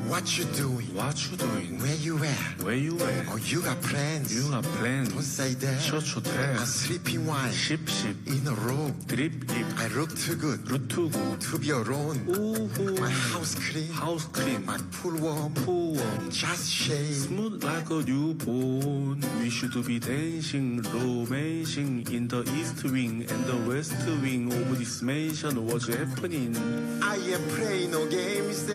What you doing? What you doing? Where you at? Where you at? Oh, you got plans? You got plans? Don't say that. Shut your I'm trap. sleeping wine. Ship. In a room. Drip. I look too good. Look too good. To be alone. Ooh. My house clean. House clean. My pool warm. Pool warm. Just shave. Smooth like a newborn. We should be dancing, romancing in the east wing and the west wing of this mansion. What's happening? I am playing no games.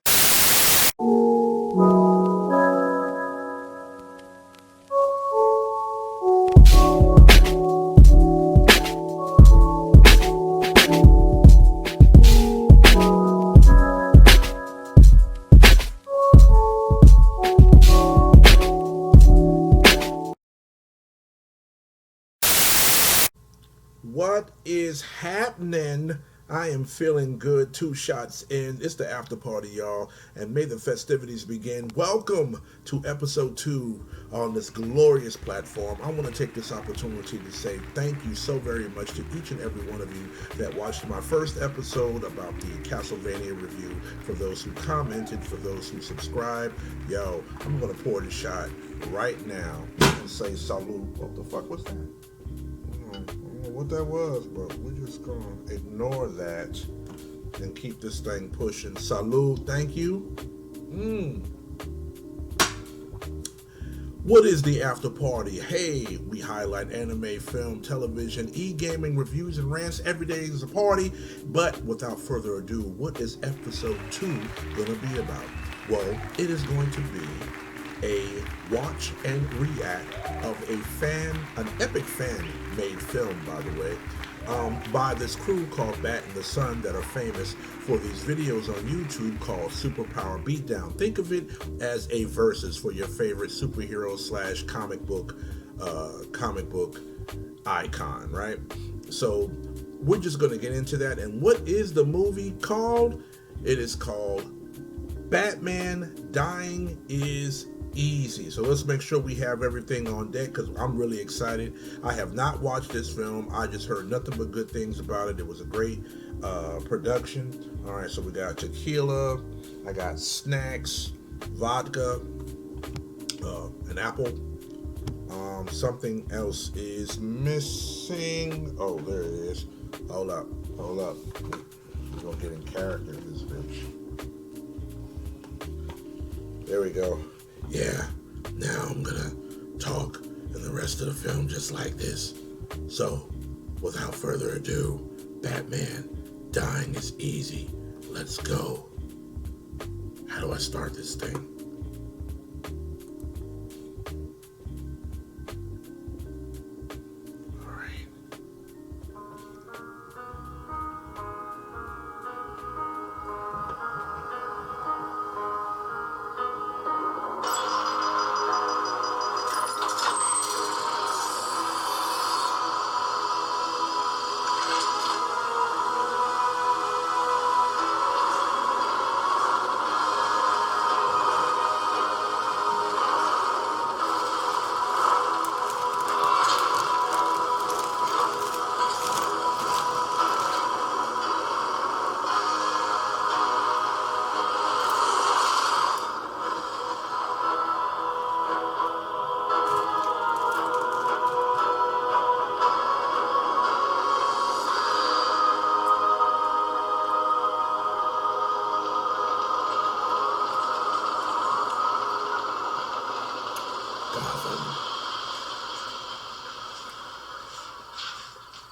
What is happening? I am feeling good. 2 shots in. It's the after party, y'all, and may the festivities begin. Welcome to episode 2 on this glorious platform. I want to take this opportunity to say thank you so very much to each and every one of you that watched my first episode about the Castlevania review. For those who commented, for those who subscribed, yo, I'm going to pour the shot right now and say salute. What the fuck was that? What that was, but we're just gonna ignore that and keep this thing pushing. Salud, thank you. What is the after party? Hey, we highlight anime, film, television, e-gaming, reviews, and rants. Every day is a party. But without further ado, what is episode 2 gonna be about? Well, it is going to be a watch and react of an epic fan-made film, by the way, by this crew called Batinthesun that are famous for these videos on YouTube called Superpower Beatdown. Think of it as a versus for your favorite superhero / comic book icon, right? So we're just going to get into that. And what is the movie called? It is called Batman Dying is Easy. So let's make sure we have everything on deck because I'm really excited. I have not watched this film. I just heard nothing but good things about it. It was a great production. All right, so we got tequila, I got snacks, vodka, an apple. Something else is missing. Oh, there it is. Hold up. We're gonna get in character in this bitch. There we go. Yeah, now I'm gonna talk in the rest of the film just like this. So, without further ado, Batman Dying is Easy. Let's go. How do I start this thing?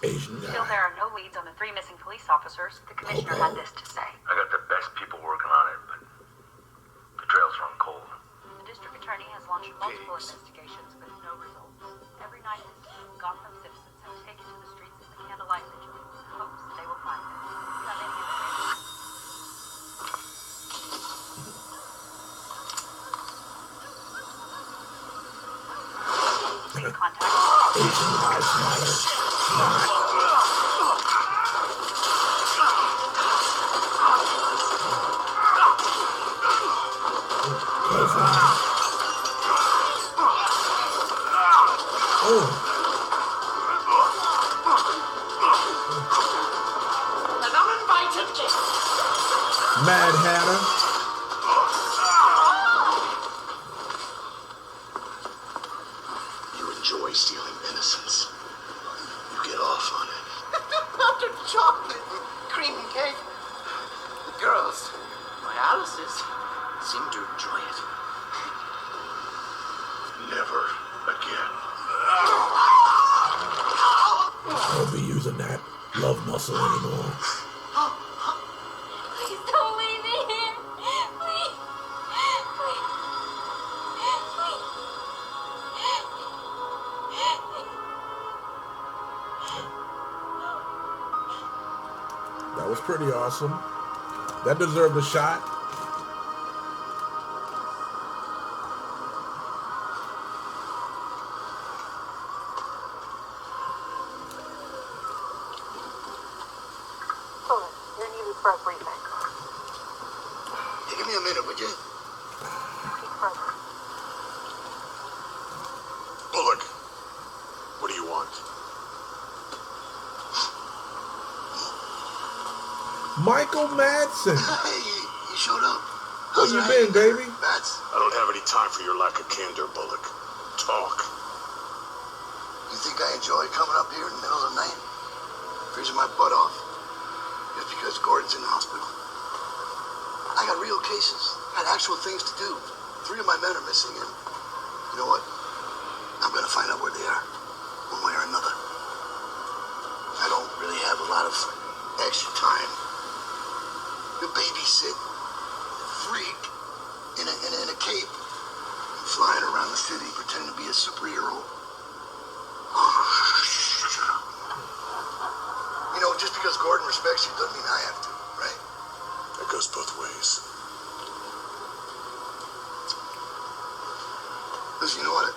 Still, there are no leads on the 3 missing police officers. The commissioner had this to say. I got the best people working on it, but the trails run cold. The district attorney has launched multiple investigations, but no results. Every night, Gotham citizens have taken to the streets in the candlelight vigil in hopes that they will find them. Some Please contact Mad Hatter. dialysis seem to enjoy it. Never again. I won't be using that love muscle anymore. Please don't leave me here. Please. Please. Please. That was pretty awesome. That deserved a shot. Bullet, you're needed for a briefing. Hey, give me a minute, would you? Speak further. Bullock, what do you want? Michael Madsen. Hey, you showed up. Where you been, baby? Bats? I don't have any time for your lack of candor, Bullock. Talk. You think I enjoy coming up here in the middle of the night? Freezing my butt off. Just because Gordon's in the hospital. I got real cases. Had actual things to do. 3 of my men are missing, and you know what? I'm gonna find out where they are, one way or another. I don't really have a lot of extra time to babysit a freak in a cape and flying around the city pretending to be a superhero. You know, just because Gordon respects you doesn't mean I have to, right? That goes both ways. Listen, you know what?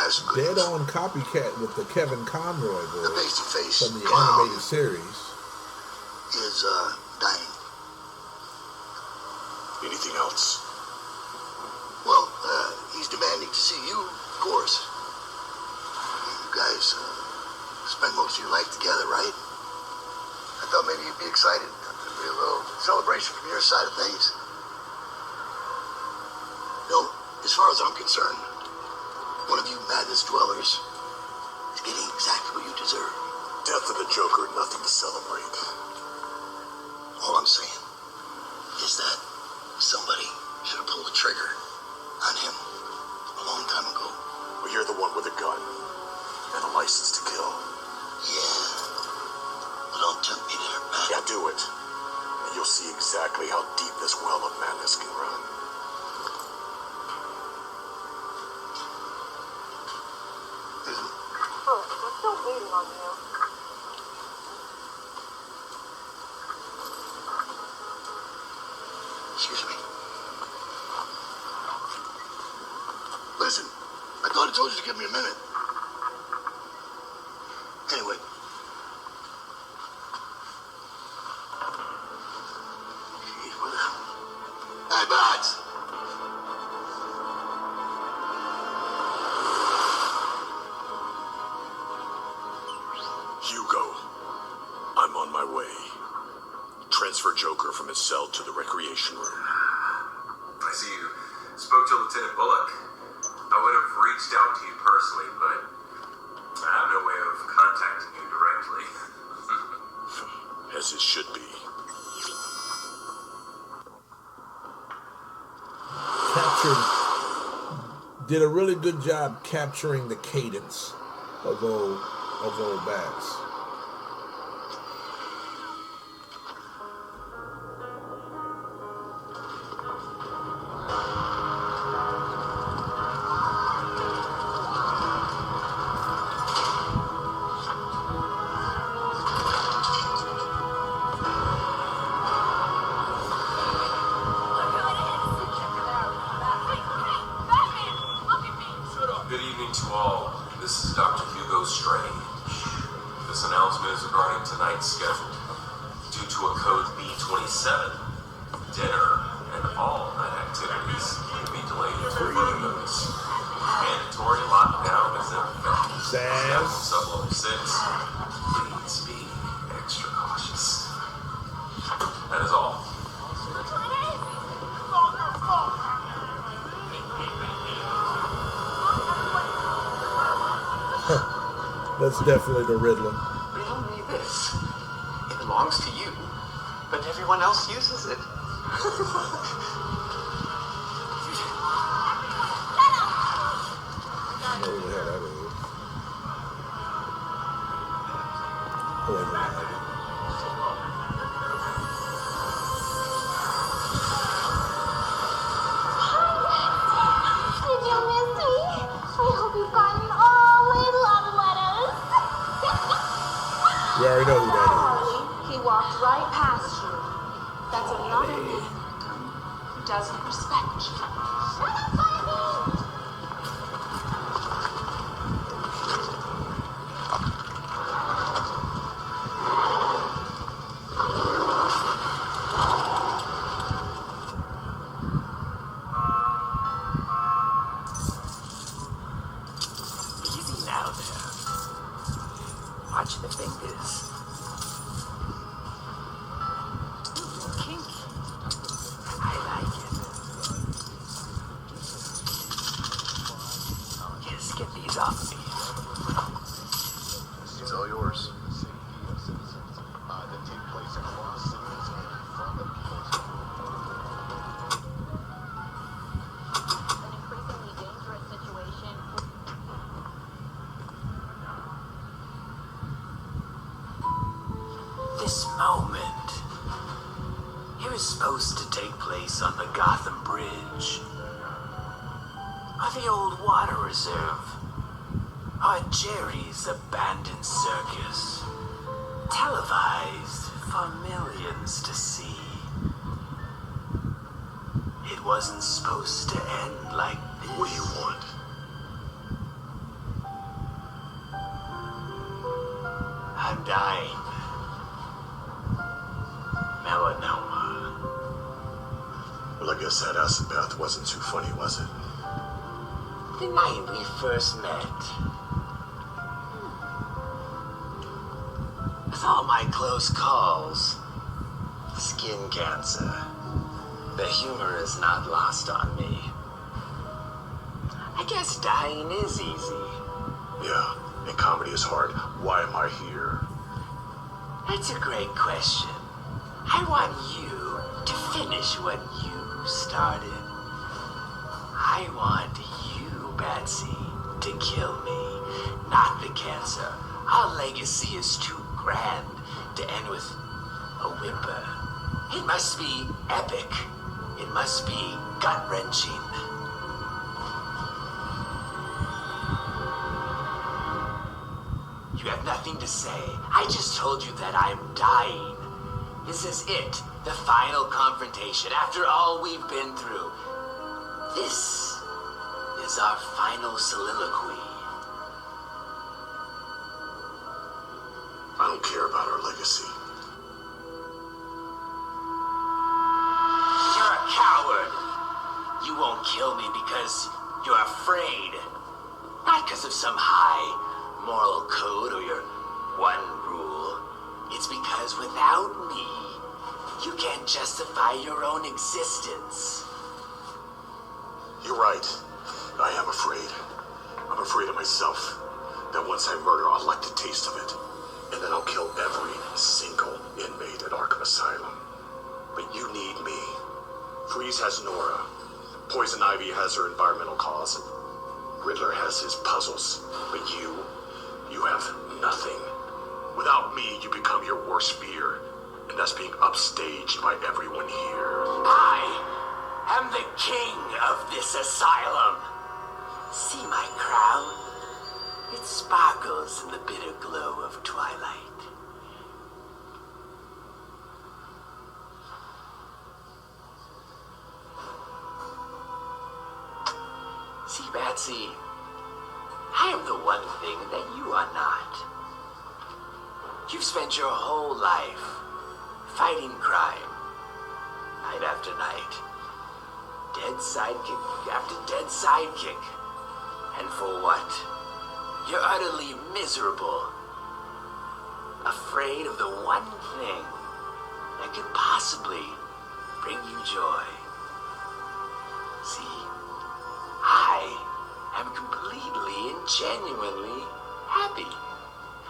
I have some good Dead news. on copycat with the Kevin Conroy The voice face-to-face from the clown animated series. is dying. Anything else? Well, he's demanding to see you, of course. You guys spend most of your life together, right? I thought maybe you'd be excited. There'd be a little celebration from your side of things. No, as far as I'm concerned, one of you madness dwellers is getting exactly what you deserve. Death of the Joker, nothing to celebrate. All I'm saying is that somebody should have pulled the trigger on him a long time ago. Well, you're the one with a gun and a license to kill. Yeah. Well, don't tempt me there, Pat. Yeah, do it. And you'll see exactly how deep this well of madness can run. Bullet, we're still waiting on you. Excuse me. Listen, I thought I told you to give me a minute. Anyway. Jeez, what the hell? Hey, Bats! Hugo, I'm on my way. Transfer Joker from his cell to the recreation room. I see you spoke to Lieutenant Bullock. I would have reached out to you personally, but I have no way of contacting you directly. As it should be. Did a really good job capturing the cadence of old Bats. Good evening to all. This is Dr. Hugo Strange. This announcement is regarding tonight's schedule. Due to a code B27, dinner and all night activities will be delayed until further notice. Mandatory lockdown is in effect. Staff Sub-Level 6, please be extra cautious. That is all. That's definitely the Riddler. We don't need this. It belongs to you, but everyone else uses it. doesn't respect you. Easy now there. Watch the fingers. Kinky. I like it. Yes, get these off me. It's all yours. An increasingly dangerous situation. This moment, it was supposed to take place on the Gotham Bridge, or the old water reserve, or Jerry's abandoned circus, televised for millions to see. It wasn't supposed to end like this. What do you want? I'm dying. Melanoma. Well, I guess that acid bath wasn't too funny, was it? The night we first met. With all my close calls, skin cancer, the humor is not lost on me. I guess dying is easy. Yeah, and comedy is hard. Why am I here? That's a great question. I want you to finish what you started. I want you, Batsy, to kill me, not the cancer. Our legacy is too grand to end with a whimper. It must be epic. It must be gut-wrenching. You have nothing to say. I just told you that I'm dying. This is it, the final confrontation after all we've been through. This is our final soliloquy. I don't care about our legacy. You're a coward. You won't kill me because you're afraid. Not because of some high moral code or your one rule. It's because without me, you can't justify your own existence. You're right. I am afraid. I'm afraid of myself. That once I murder, I'll like the taste of it. And then I'll kill every single inmate at Arkham Asylum. But you need me. Freeze has Nora. Poison Ivy has her environmental cause. And Riddler has his puzzles. But you have nothing. Without me, you become your worst fear. And that's being upstaged by everyone here. I am the king of this asylum. See my crown? It sparkles in the bitter glow of twilight. See, Batsy, I am the one thing that you are not. You've spent your whole life fighting crime, night after night. Dead sidekick after dead sidekick. And for what? You're utterly miserable. Afraid of the one thing that could possibly bring you joy. See, I am completely and genuinely happy.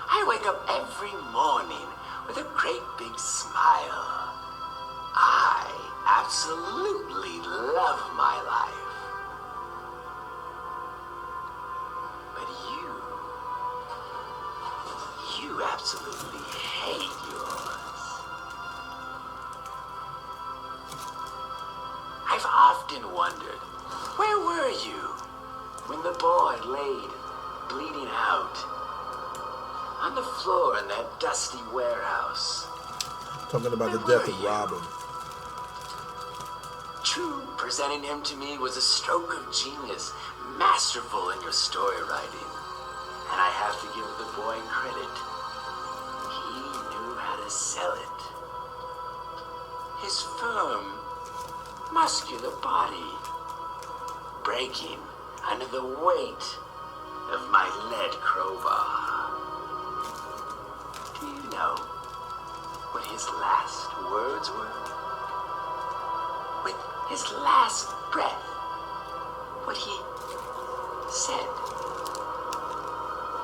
I wake up every morning with a great big smile. I absolutely love my life. But you absolutely hate yours. I've often wondered, where were you when the boy laid bleeding out on the floor in that dusty warehouse? Talking about the Where death were of you? Robin. True Presenting him to me was a stroke of genius, masterful in your story writing. And I have to give the boy credit. He knew how to sell it. His firm, muscular body, breaking under the weight of my lead crowbar. Do you know what his last words were? With his last breath, what he said.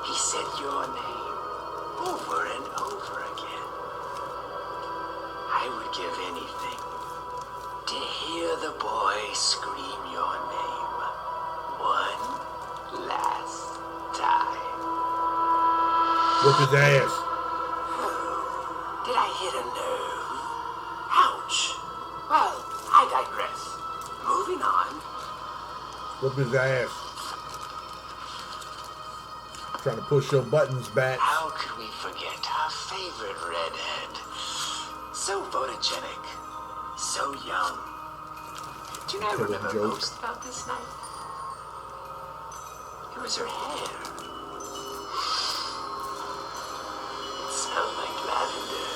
He said your name over and over again. I would give anything to hear the boy scream your name one last time. Whoop his ass. Did I hit a nerve? Ouch. Well, I digress. Moving on. Whoop his ass. Trying to push your buttons back. How could we forget our favorite redhead? So photogenic, so young. Do you know what I remember most about this night? It was her hair. It smelled like lavender.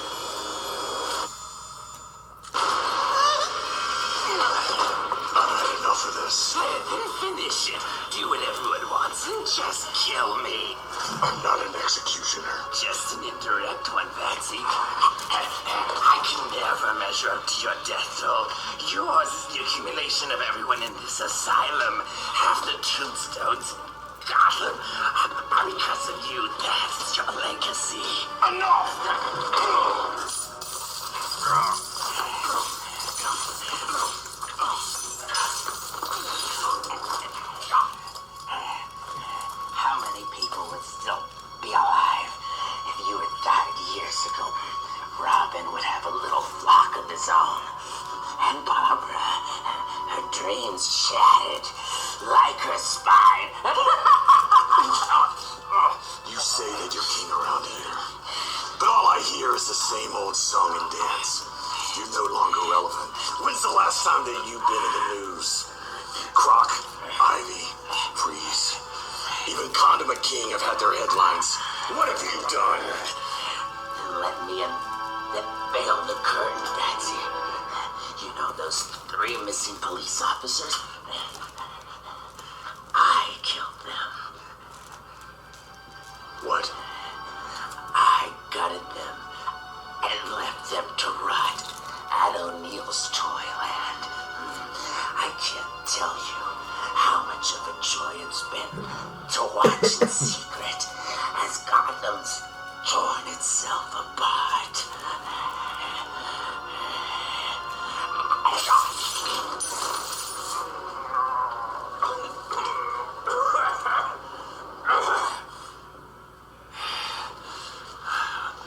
Enough of this. Finish it. Do what everyone wants and just kill me. I'm not an executioner. Just an indirect one, Patsy. I can never measure up to your death toll. Yours is the accumulation of everyone in this asylum. Half the tombstones in Gotham are because of you. That's your legacy. Enough! How many people would still be alive if you had died years ago? Robin would have a little flock of his own. And Barbara, her dreams shattered like her spine. You say that you're king around here, but all I hear is the same old song and dance. You're no longer relevant. When's the last time that you've been in the news? Croc, Ivy, Freeze, even Condom King have had their headlines. What have you done? Let me unveil the curtain, Patsy. You know those 3 missing police officers? I killed them. What? I gutted them and left them to rot at O'Neill's Toyland. I can't tell you how much of a joy it's been to watch in secret as Gotham's torn itself apart.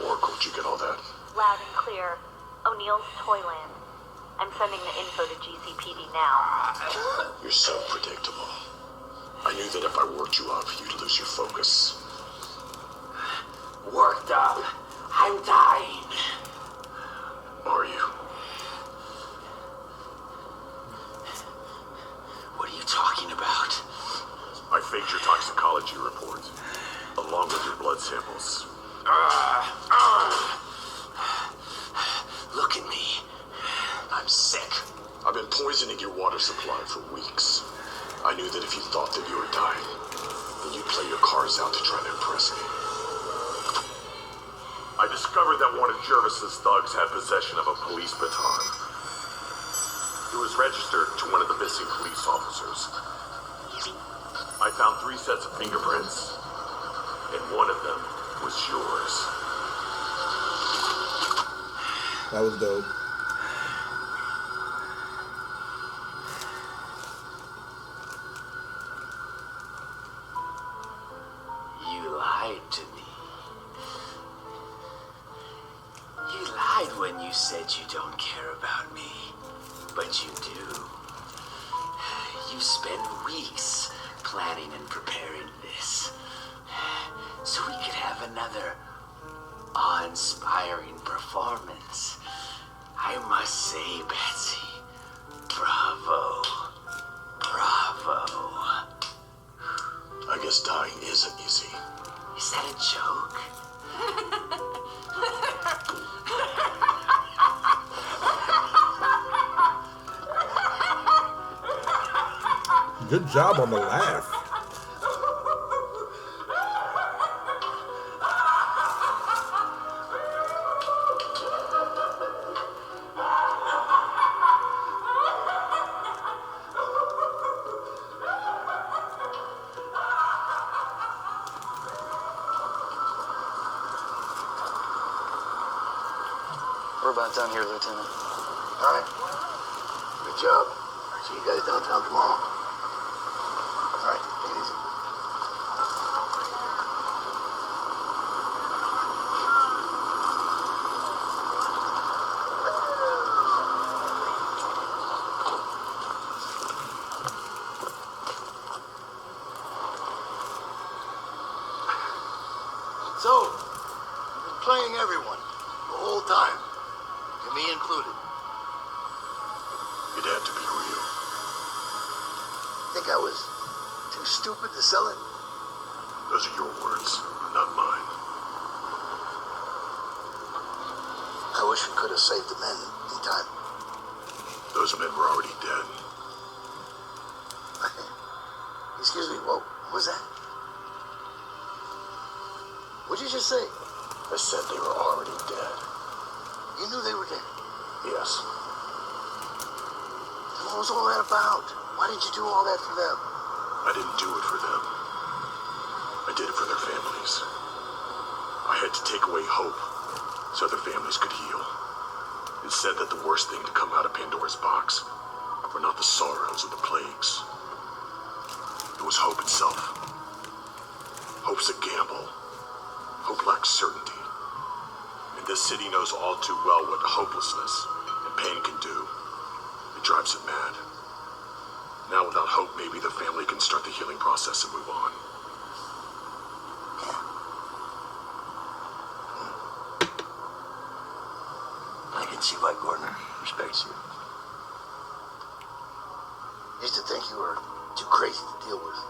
Oracle, did you get all that? Loud and clear. O'Neill's Toyland. I'm sending the info to GCPD now. You're so predictable. I knew that if I worked you up, you'd lose your focus. Worked up. I'm dying. Are you? What are you talking about? I faked your toxicology report, along with your blood samples. Look at me. I'm sick. I've been poisoning your water supply for weeks. I knew that if you thought that you were dying, then you'd play your cards out to try to impress me. I discovered that one of Jervis's thugs had possession of a police baton. It was registered to one of the missing police officers. I found 3 sets of fingerprints, and one of them was yours. That was dope. You lied to me. You lied when you said you don't care about me, but you do. You spend weeks planning and preparing this, so we could have another awe-inspiring performance. I must say, Betsy, bravo. Good job on the laugh. We're about done here, Lieutenant. All right. Good job. See you guys downtown tomorrow. All right, take it easy. So, you've been playing everyone the whole time, and me included. It had to be real. Think I was too stupid to sell it? Those are your words, not mine. I wish we could have saved the men in time. Those men were already dead. Excuse me, what was that? What'd you just say? I said they were already dead. You knew they were dead. Yes. Then what was all that about? Why did you do all that for them? I didn't do it for them. I did it for their families. I had to take away hope so their families could heal. It said that the worst thing to come out of Pandora's box were not the sorrows or the plagues. It was hope itself. Hope's a gamble. Hope lacks certainty. And this city knows all too well what hopelessness and pain can do. It drives it mad. Now without hope, maybe the family can start the healing process and move on. I can see why Gordon respects you. Used to think you were too crazy to deal with.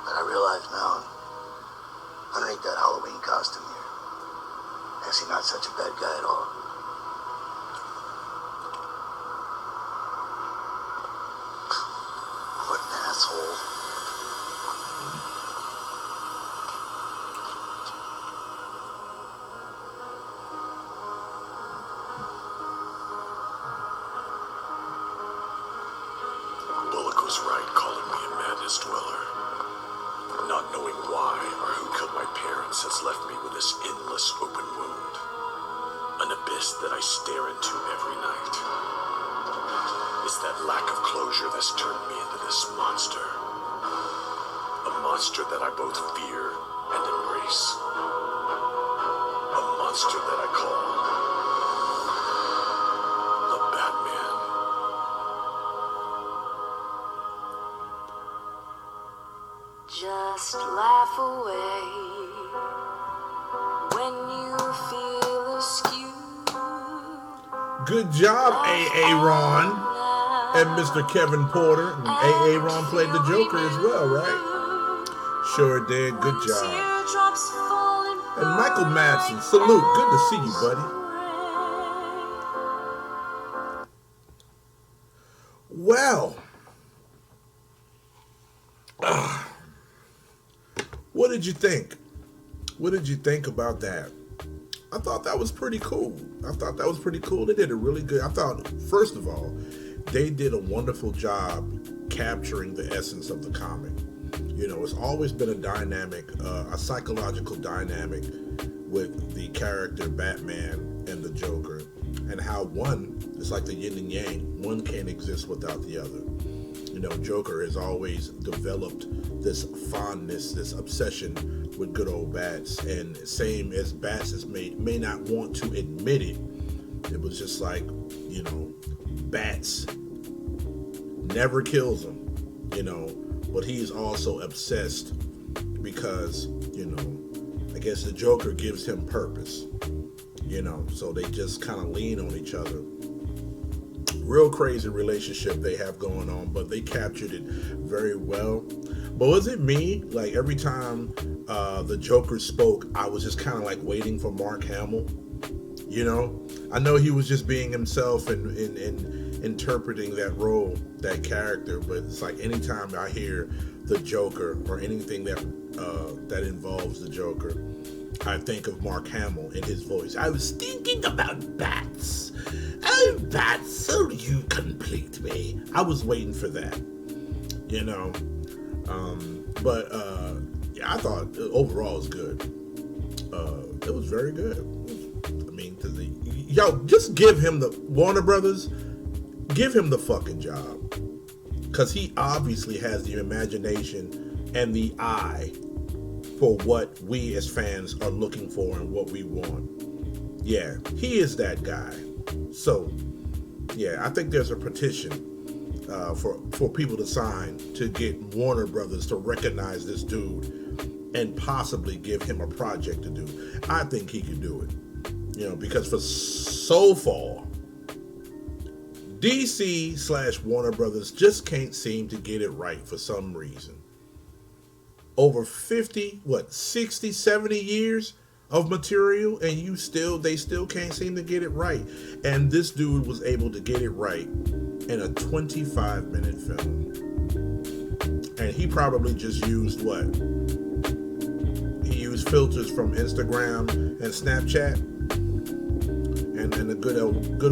But I realize now, underneath that Halloween costume, you're actually not such a bad guy at all. What an asshole. Bullock was right calling me a madness dweller. Not knowing why or who killed my parents has left me with this endless open wound. An abyss that I stare into every night. It's that lack of closure that's turned me into this monster. A monster that I both fear and embrace. A monster that I call the Batman. Just laugh away when you feel askew. Good job, A.A. Ron and Mr. Kevin Porter. And A.A. Ron played the Joker as well, right? Sure did. Good job. Teardrops falling And Michael Madsen, salute. Good to see you, buddy. Well, what did you think? What did you think about that? I thought that was pretty cool. They did a really good. I thought, first of all, they did a wonderful job capturing the essence of the comic. You know, it's always been a dynamic, a psychological dynamic with the character Batman and the Joker, and how one is like the yin and yang. One can't exist without the other. You know, Joker has always developed this fondness, this obsession with good old bats, and same as bats may not want to admit it. It was just like, you know, bats never kills him, you know, but he's also obsessed because, you know, I guess the Joker gives him purpose, you know, so they just kind of lean on each other. Real crazy relationship they have going on, but they captured it very well. But was it me? Like every time the Joker spoke, I was just kind of like waiting for Mark Hamill. You know, I know he was just being himself and interpreting that role, that character. But it's like anytime I hear the Joker or anything that involves the Joker, I think of Mark Hamill in his voice. I was thinking about bats. Oh, bats, so you complete me. I was waiting for that, you know. But I thought overall it was good. It was very good. I mean, just give him Warner Brothers, give him the fucking job. Because he obviously has the imagination and the eye for what we as fans are looking for and what we want. Yeah, he is that guy. So, yeah, I think there's a petition for people to sign to get Warner Brothers to recognize this dude and possibly give him a project to do. I think he could do it. You know, because for so far, DC/Warner Brothers just can't seem to get it right for some reason. Over 50, 60, 70 years of material, and they still can't seem to get it right. And this dude was able to get it right in a 25-minute film. And he probably just used He used filters from Instagram and Snapchat, and a good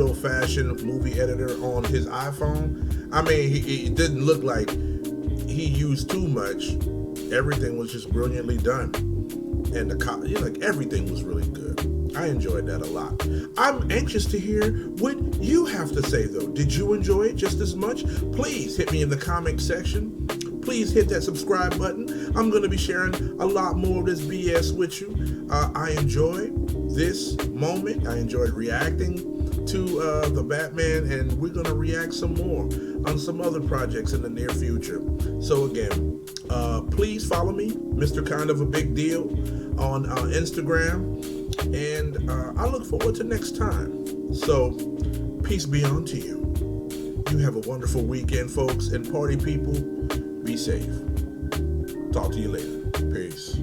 old-fashioned movie editor on his iPhone. I mean, it didn't look like he used too much. Everything was just brilliantly done, and everything was really good. I enjoyed that a lot. I'm anxious to hear what you have to say, though. Did you enjoy it just as much? Please hit me in the comment section. Please hit that subscribe button. I'm going to be sharing a lot more of this BS with you. I enjoyed this moment. I enjoyed reacting to the Batman, and we're going to react some more on some other projects in the near future. So again, please follow me, Mr. Kind of a Big Deal, on Instagram, and I look forward to next time. So peace be unto you. You have a wonderful weekend, folks, and party people. Be safe. Talk to you later. Peace.